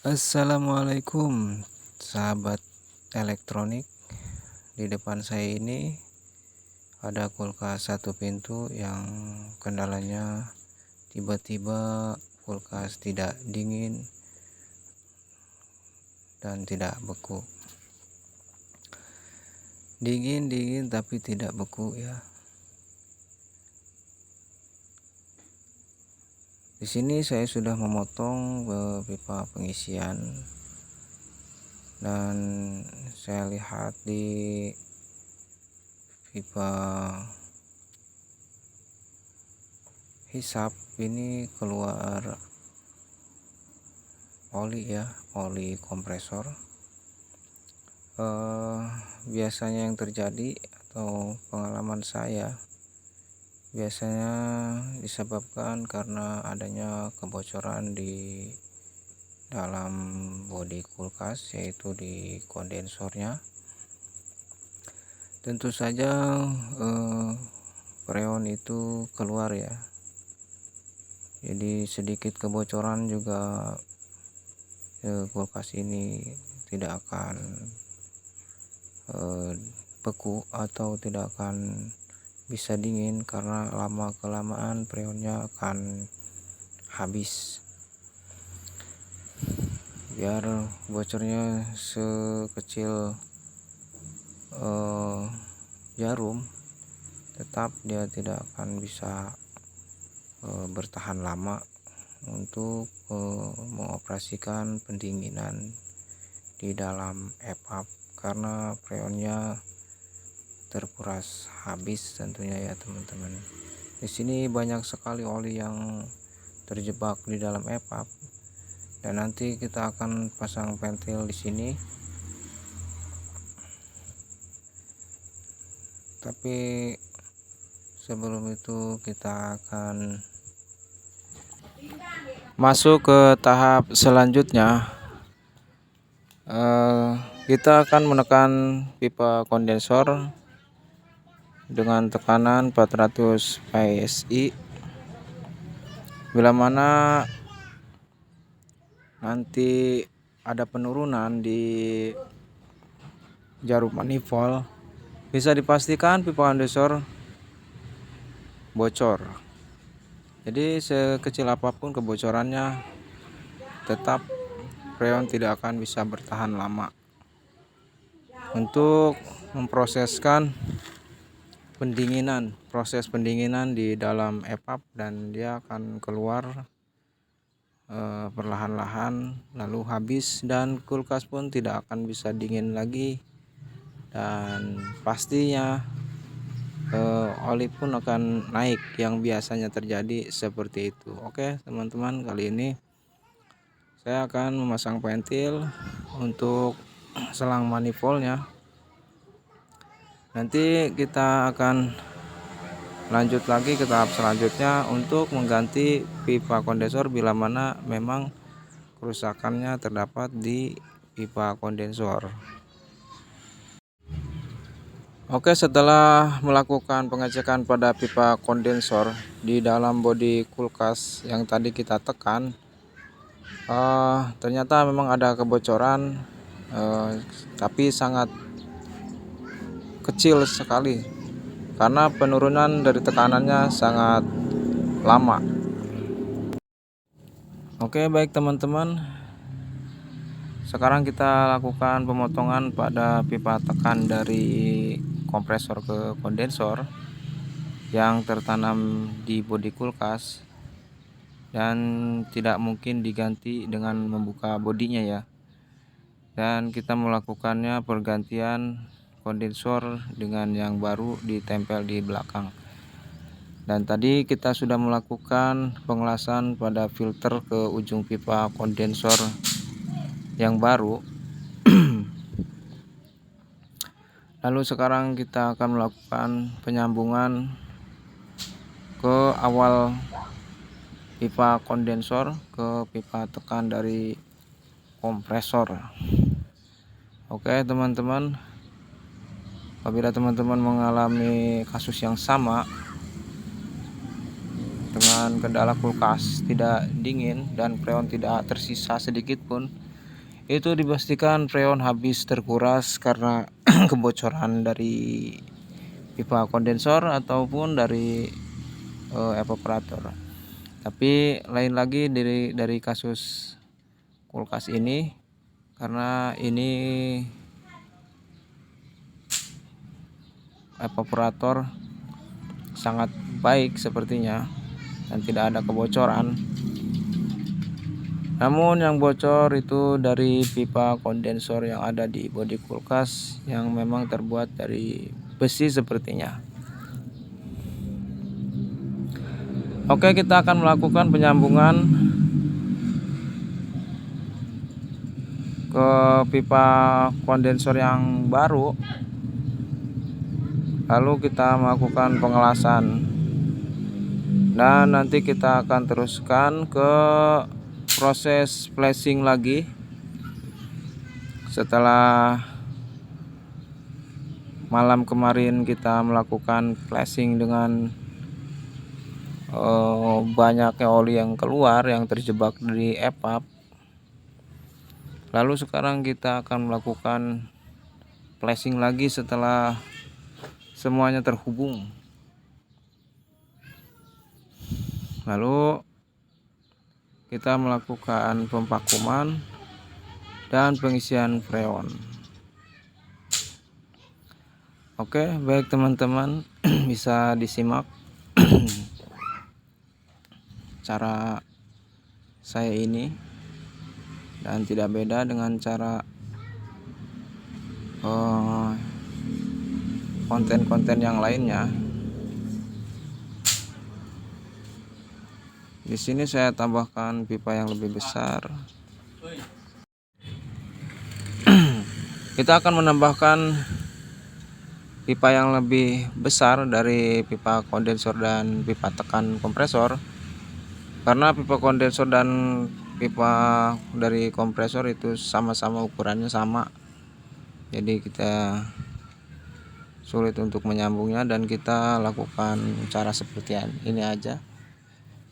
Assalamualaikum sahabat elektronik. Di depan saya ini ada kulkas satu pintu yang kendalanya tiba-tiba kulkas tidak dingin dan tidak beku. Dingin tapi tidak beku ya. Di sini saya sudah memotong pipa pengisian dan saya lihat di pipa hisap ini keluar oli kompresor. Biasanya yang terjadi atau pengalaman saya biasanya disebabkan karena adanya kebocoran di dalam bodi kulkas, yaitu di kondensornya. Tentu saja freon itu keluar ya, jadi sedikit kebocoran juga kulkas ini tidak akan beku atau tidak akan bisa dingin karena lama kelamaan freonnya akan habis. Biar bocornya sekecil jarum, tetap dia tidak akan bisa bertahan lama untuk mengoperasikan pendinginan di dalam EPAP karena freonnya terkuras habis tentunya ya teman-teman. Di sini banyak sekali oli yang terjebak di dalam EPAP dan nanti kita akan pasang pentil di sini. Tapi sebelum itu kita akan masuk ke tahap selanjutnya. Kita akan menekan pipa kondensor dengan tekanan 400 PSI. Bila mana nanti ada penurunan di jarum manifold, bisa dipastikan pipa kondensor bocor. Jadi sekecil apapun kebocorannya, tetap freon tidak akan bisa bertahan lama. Untuk memproseskan proses pendinginan di dalam EPAP, dan dia akan keluar perlahan-lahan lalu habis, dan kulkas pun tidak akan bisa dingin lagi, dan pastinya oli pun akan naik yang biasanya terjadi seperti itu. Oke teman-teman, kali ini saya akan memasang pentil untuk selang manifoldnya. Nanti kita akan lanjut lagi ke tahap selanjutnya untuk mengganti pipa kondensor bila mana memang kerusakannya terdapat di pipa kondensor. Oke, setelah melakukan pengecekan pada pipa kondensor di dalam bodi kulkas yang tadi kita tekan, ternyata memang ada kebocoran, tapi sangat kecil sekali karena penurunan dari tekanannya sangat lama. Oke, baik teman-teman, sekarang kita lakukan pemotongan pada pipa tekan dari kompresor ke kondensor yang tertanam di bodi kulkas, dan tidak mungkin diganti dengan membuka bodinya ya. Dan kita melakukannya pergantian kondensor dengan yang baru ditempel di belakang. Dan tadi kita sudah melakukan pengelasan pada filter ke ujung pipa kondensor yang baru. Lalu sekarang kita akan melakukan penyambungan ke awal pipa kondensor ke pipa tekan dari kompresor. Oke teman-teman, apabila teman-teman mengalami kasus yang sama dengan kendala kulkas tidak dingin dan freon tidak tersisa sedikit pun, itu dipastikan freon habis terkuras karena kebocoran dari pipa kondensor ataupun dari evaporator. Tapi lain lagi dari kasus kulkas ini, karena ini evaporator sangat baik sepertinya dan tidak ada kebocoran. Namun yang bocor itu dari pipa kondensor yang ada di bodi kulkas yang memang terbuat dari besi sepertinya. Oke, kita akan melakukan penyambungan ke pipa kondensor yang baru. Lalu kita melakukan pengelasan. Dan nanti kita akan teruskan ke proses flashing lagi setelah malam kemarin kita melakukan flashing dengan banyaknya oli yang keluar yang terjebak di evap. Lalu sekarang kita akan melakukan flashing lagi setelah semuanya terhubung. Lalu kita melakukan pemvakuman dan pengisian freon. Oke, baik teman-teman, bisa disimak cara saya ini, dan tidak beda dengan cara konten-konten yang lainnya. Di sini saya tambahkan pipa yang lebih besar. Kita akan menambahkan pipa yang lebih besar dari pipa kondensor dan pipa tekan kompresor, karena pipa kondensor dan pipa dari kompresor itu sama-sama ukurannya sama, jadi kita sulit untuk menyambungnya, dan kita lakukan cara seperti ini aja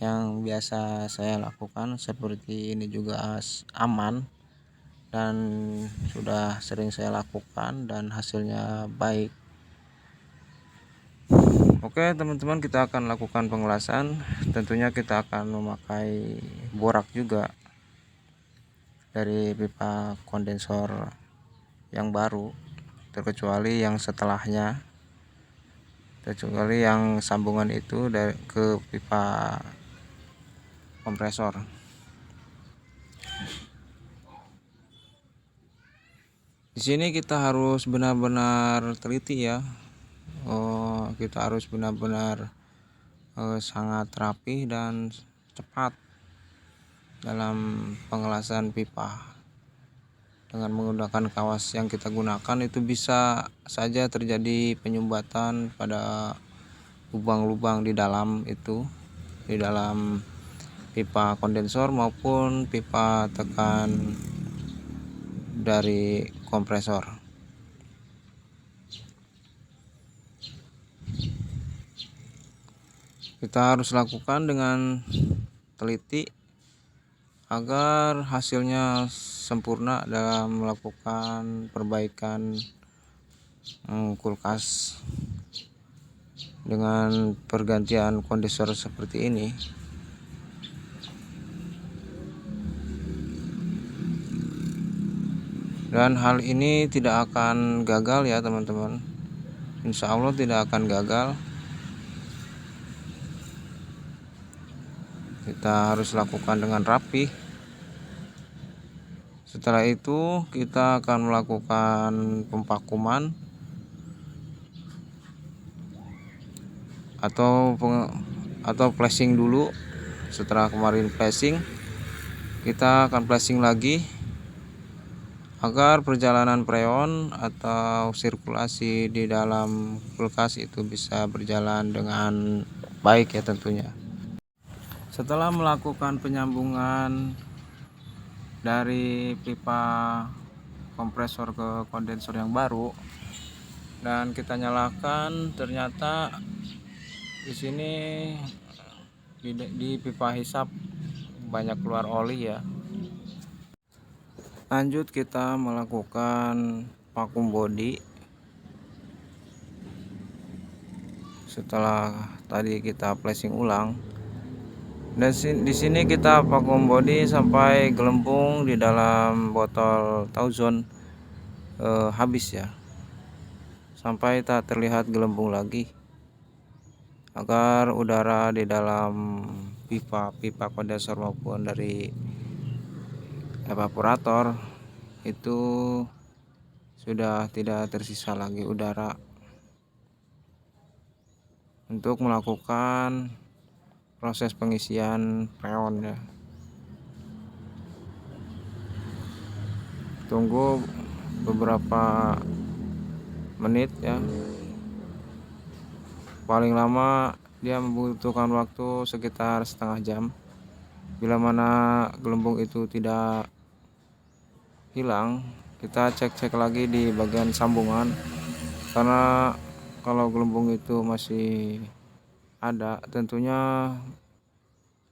yang biasa saya lakukan. Seperti ini juga aman dan sudah sering saya lakukan dan hasilnya baik. Oke teman-teman, kita akan lakukan pengelasan. Tentunya kita akan memakai borak juga dari pipa kondensor yang baru, terkecuali yang setelahnya, kecuali yang sambungan itu dari ke pipa kompresor. Di sini kita harus benar-benar teliti ya. Kita harus benar-benar sangat rapi dan cepat dalam pengelasan pipa. Dengan menggunakan kawas yang kita gunakan itu bisa saja terjadi penyumbatan pada lubang-lubang di dalam itu, di dalam pipa kondensor maupun pipa tekan dari kompresor. Kita harus lakukan dengan teliti agar hasilnya sempurna dalam melakukan perbaikan kulkas dengan pergantian kondensor seperti ini. Dan hal ini tidak akan gagal ya teman-teman, insya Allah tidak akan gagal. Kita harus lakukan dengan rapi. Setelah itu kita akan melakukan pemvakuman atau flashing dulu. Setelah kemarin flashing, kita akan flashing lagi agar perjalanan freon atau sirkulasi di dalam kulkas itu bisa berjalan dengan baik ya tentunya. Setelah melakukan penyambungan dari pipa kompresor ke kondensor yang baru dan kita nyalakan, ternyata di sini di pipa hisap banyak keluar oli ya. Lanjut kita melakukan vakum body. Setelah tadi kita flashing ulang, dan di sini kita vakum body sampai gelembung di dalam botol Thousand habis ya, sampai tak terlihat gelembung lagi, agar udara di dalam pipa kondensor maupun dari evaporator itu sudah tidak tersisa lagi udara untuk melakukan proses pengisian freon ya. Tunggu beberapa menit ya, paling lama dia membutuhkan waktu sekitar setengah jam. Bila mana gelembung itu tidak hilang, kita cek lagi di bagian sambungan, karena kalau gelembung itu masih ada, tentunya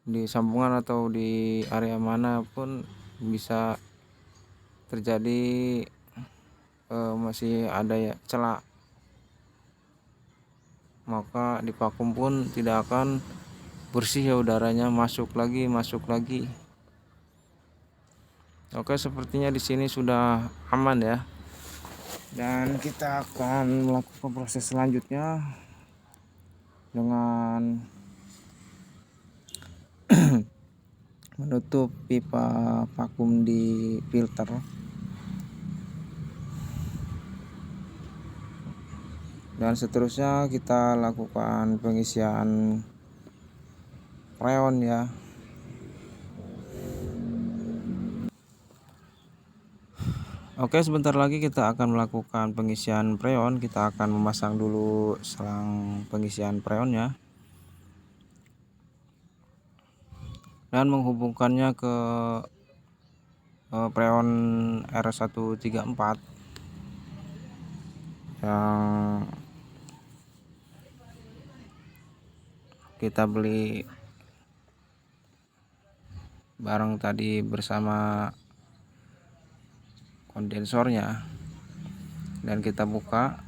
di sambungan atau di area mana pun bisa terjadi masih ada ya celah, maka di vakum pun tidak akan bersih ya udaranya, masuk lagi. Oke, sepertinya di sini sudah aman ya, dan kita akan melakukan proses selanjutnya dengan menutup pipa vakum di filter. Dan seterusnya kita lakukan pengisian freon ya. Oke, sebentar lagi kita akan melakukan pengisian freon. Kita akan memasang dulu selang pengisian freonnya dan menghubungkannya ke freon R134 yang kita beli bareng tadi bersama kondensornya, dan kita buka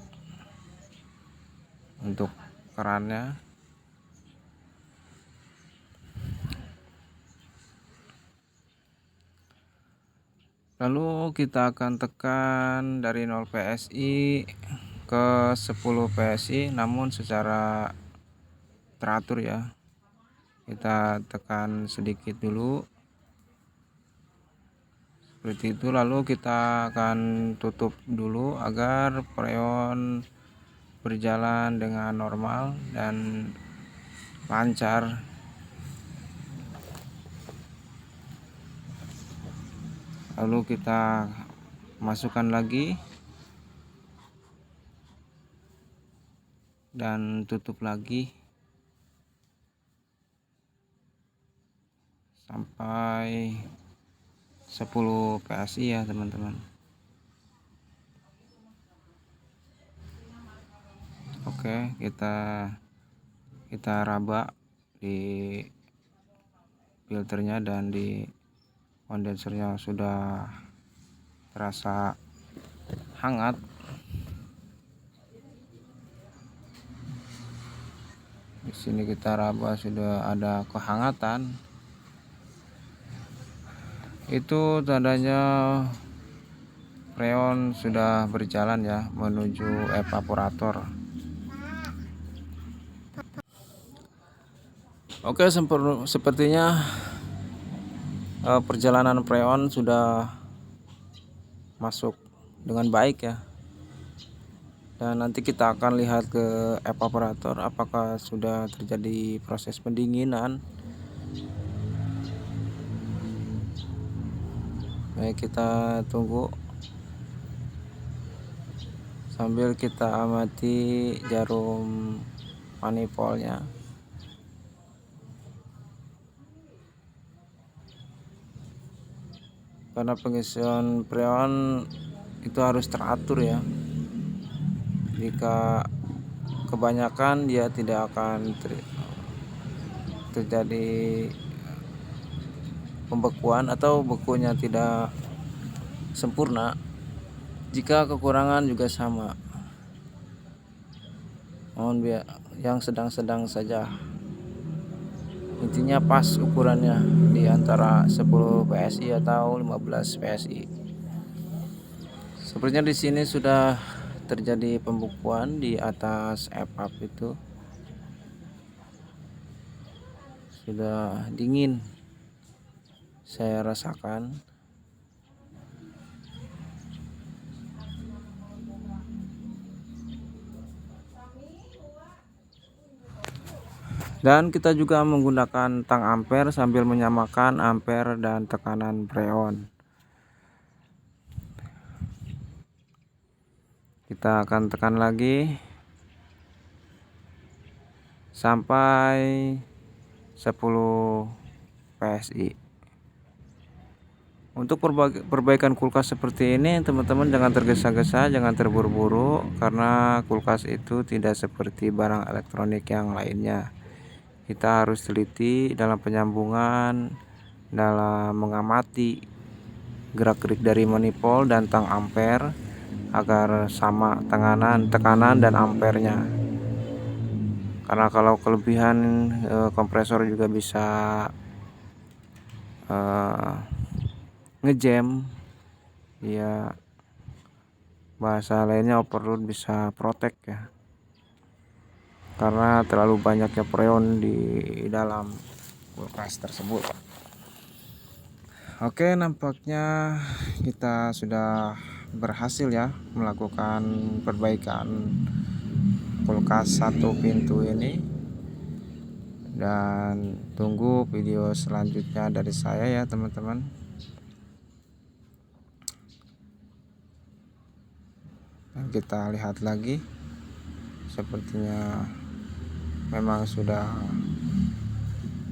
untuk kerannya. Lalu kita akan tekan dari 0 PSI ke 10 PSI, namun secara teratur ya. Kita tekan sedikit dulu seperti itu, lalu kita akan tutup dulu agar freon berjalan dengan normal dan lancar. Lalu kita masukkan lagi dan tutup lagi sampai 10 PSI ya teman-teman. Oke, kita raba di filternya dan di kondensernya sudah terasa hangat. Di sini kita raba sudah ada kehangatan. Itu tandanya freon sudah berjalan ya menuju evaporator. Oke, sepertinya perjalanan freon sudah masuk dengan baik ya, dan nanti kita akan lihat ke evaporator apakah sudah terjadi proses pendinginan. Baik, kita tunggu sambil kita amati jarum manifoldnya. Karena pengisian freon itu harus teratur ya. Jika kebanyakan dia tidak akan terjadi pembekuan atau bekunya tidak sempurna, jika kekurangan juga sama. Mohon biar yang sedang-sedang saja. Intinya pas ukurannya di antara 10 PSI atau 15 PSI. Sepertinya di sini sudah terjadi pembukuan di atas EPUB itu. Sudah dingin, saya rasakan. Dan kita juga menggunakan tang ampere sambil menyamakan ampere dan tekanan freon. Kita akan tekan lagi sampai 10 PSI. Untuk perbaikan kulkas seperti ini, teman-teman jangan tergesa-gesa, jangan terburu-buru, karena kulkas itu tidak seperti barang elektronik yang lainnya. Kita harus teliti dalam penyambungan, dalam mengamati gerak-gerik dari manifold dan tang ampere agar sama tekanan dan ampernya. Karena kalau kelebihan kompresor juga bisa ngejam, ya bahasa lainnya overload, bisa protek ya, karena terlalu banyaknya freon di dalam kulkas tersebut. Oke, nampaknya kita sudah berhasil ya melakukan perbaikan kulkas 1 pintu ini, dan tunggu video selanjutnya dari saya ya teman-teman. Dan kita lihat lagi, sepertinya memang sudah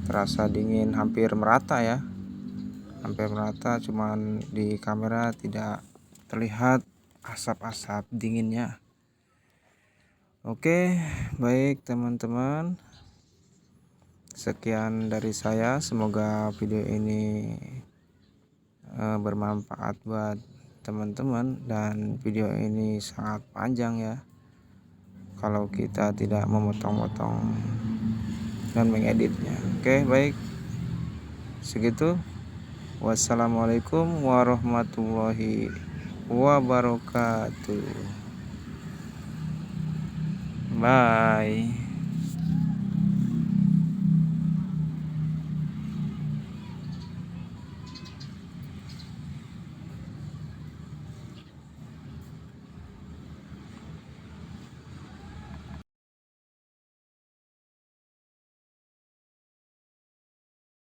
terasa dingin, hampir merata ya, hampir merata, cuman di kamera tidak terlihat asap-asap dinginnya. Oke, baik teman-teman, sekian dari saya. Semoga video ini bermanfaat buat teman-teman, dan video ini sangat panjang ya kalau kita tidak memotong-motong dan mengeditnya. Oke, baik, segitu. Wassalamualaikum warahmatullahi wabarakatuh. Bye.